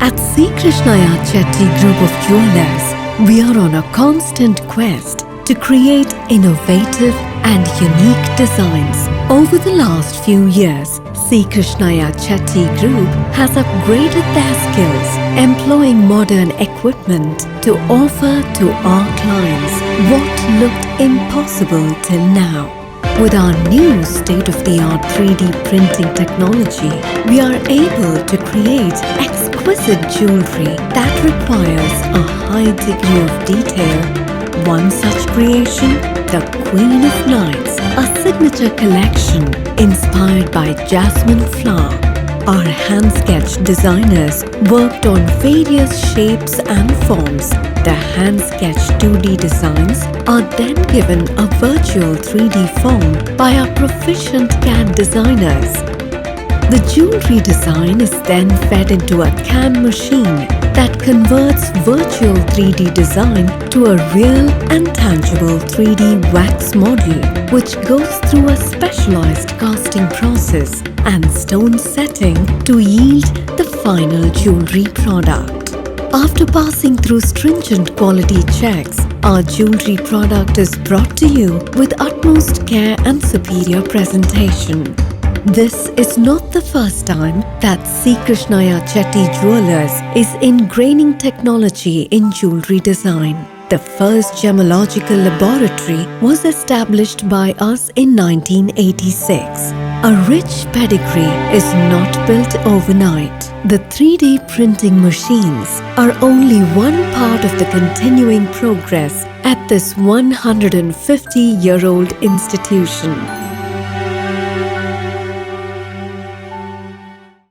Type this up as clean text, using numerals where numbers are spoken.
At Krishniah Chetty Group of Jewellers, we are on a constant quest to create innovative and unique designs. Over the last few years, Krishniah Chetty Group has upgraded their skills, employing modern equipment to offer to our clients what looked impossible till now. With our new state-of-the-art 3D printing technology, we are able to create exquisite jewelry that requires a high degree of detail. One such creation, the Queen of Nights, a signature collection inspired by jasmine flower. Our hand-sketched designers worked on various shapes and forms. The hand-sketched 2D designs are then given a virtual 3D form by our proficient CAD designers. The jewelry design is then fed into a CAM machine that converts virtual 3D design to a real and tangible 3D wax model, which goes through a specialized casting process and stone setting to yield the final jewelry product. After passing through stringent quality checks, our jewelry product is brought to you with utmost care and superior presentation. This is not the first time that Krishniah Chetty Jewellers is ingraining technology in jewelry design. The first gemological laboratory was established by us in 1986. A rich pedigree is not built overnight. The 3D printing machines are only one part of the continuing progress at this 150-year-old institution.